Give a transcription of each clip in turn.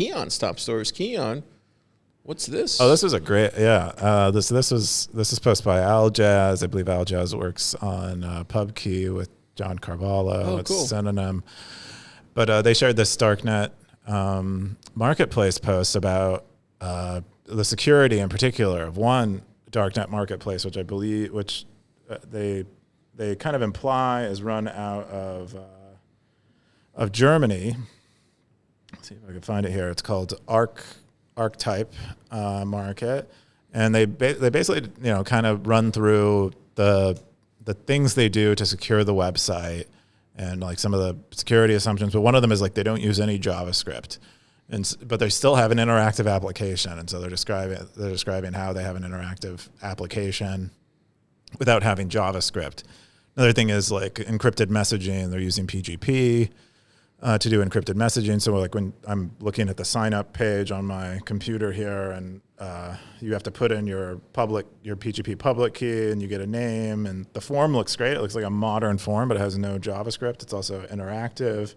Keyan stop stores. Keyan, what's this? Oh, this was a great, yeah. This is posted by Aljaz. I believe Aljaz works on PubKey with John Carvalho. Oh, It's cool. Synonym. But they shared this Darknet marketplace post about the security in particular of one Darknet marketplace, which I believe, they kind of imply is run out of Germany. Let's see if I can find it here. It's called Archetype Market, and they basically kind of run through the things they do to secure the website and like some of the security assumptions. But one of them is like they don't use any JavaScript, but they still have an interactive application, and so they're describing how they have an interactive application without having JavaScript. Another thing is like encrypted messaging. They're using PGP to do encrypted messaging. So like when I'm looking at the sign up page on my computer here, and you have to put in your PGP public key, and you get a name, and the form looks great. It looks like a modern form, but it has no JavaScript. It's also interactive.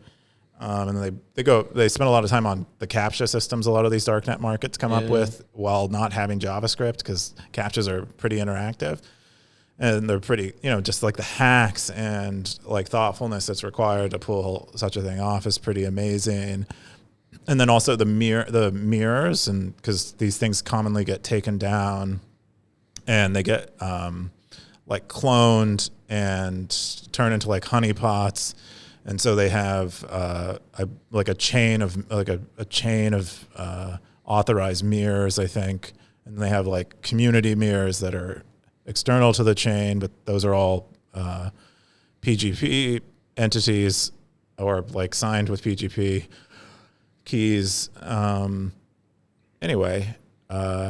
And they spend a lot of time on the CAPTCHA systems. A lot of these darknet markets come up with while not having JavaScript, because CAPTCHAs are pretty interactive. And they're pretty, just like the hacks and like thoughtfulness that's required to pull such a thing off is pretty amazing. And then also the mirrors, and because these things commonly get taken down and they get like cloned and turned into like honeypots. And so they have a chain of authorized mirrors, I think. And they have like community mirrors that are external to the chain, but those are all PGP entities or like signed with PGP keys. Anyway,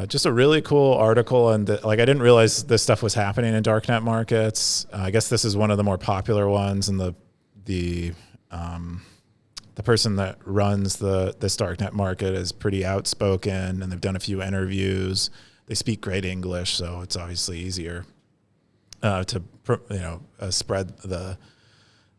just a really cool article, and I didn't realize this stuff was happening in darknet markets. I guess this is one of the more popular ones, and the person that runs this darknet market is pretty outspoken, and they've done a few interviews. They speak great English, so it's obviously easier to spread the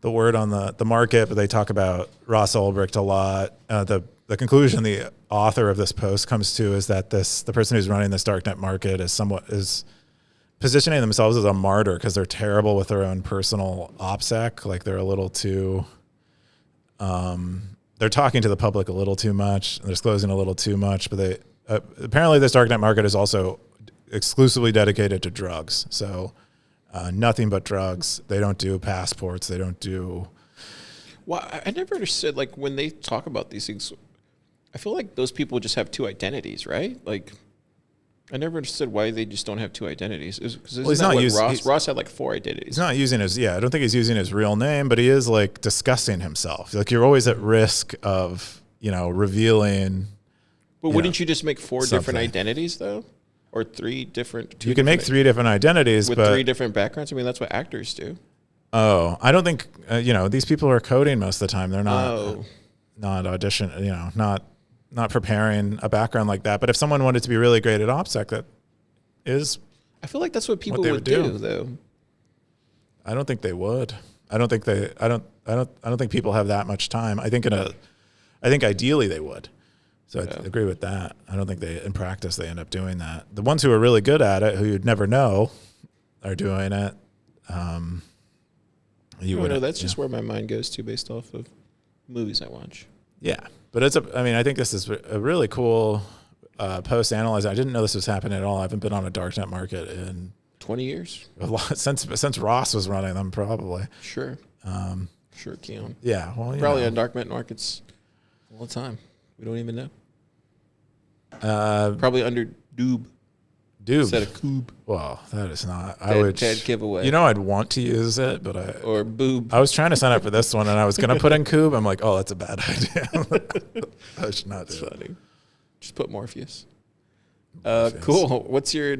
word on the market. But they talk about Ross Ulbricht a lot. The conclusion the author of this post comes to is that the person who's running this darknet market is positioning themselves as a martyr because they're terrible with their own personal OPSEC. Like they're a little too. They're talking to the public a little too much. They're disclosing a little too much, but they. Apparently, this darknet market is also exclusively dedicated to drugs. So nothing but drugs. They don't do passports. They don't do... Well, I never understood, like, when they talk about these things, I feel like those people just have two identities, right? Like, I never understood why they just don't have two identities. Ross had, like, 4 identities. He's not using his... Yeah, I don't think he's using his real name, but he is, like, discussing himself. Like, you're always at risk of, revealing... But wouldn't you just make 4 different identities, though? Or 3 different... You can make 3 different identities, with 3 different backgrounds? I mean, that's what actors do. Oh, I don't think... these people are coding most of the time. They're not not preparing a background like that. But if someone wanted to be really great at OPSEC, that is... I feel like that's what people would do, though. I don't think they would. I don't think people have that much time. I think ideally they would. So I agree with that. I don't think in practice they end up doing that. The ones who are really good at it, who you'd never know, are doing it. That's just where my mind goes to based off of movies I watch. Yeah, but I think this is a really cool post analyzing. I didn't know this was happening at all. I haven't been on a darknet market in 20 years. A lot since Ross was running them, probably. Sure. Sure, Keyan. Yeah, well, probably on darknet markets all the time. We don't even know. Probably under Doob. Instead of Coob. Well, that is not. Dead giveaway. I'd want to use it, but or Boob. I was trying to sign up for this one, and I was going to put in Coob. I'm like, oh, that's a bad idea. I should not do it. Funny. Just put Morpheus. Cool. What's your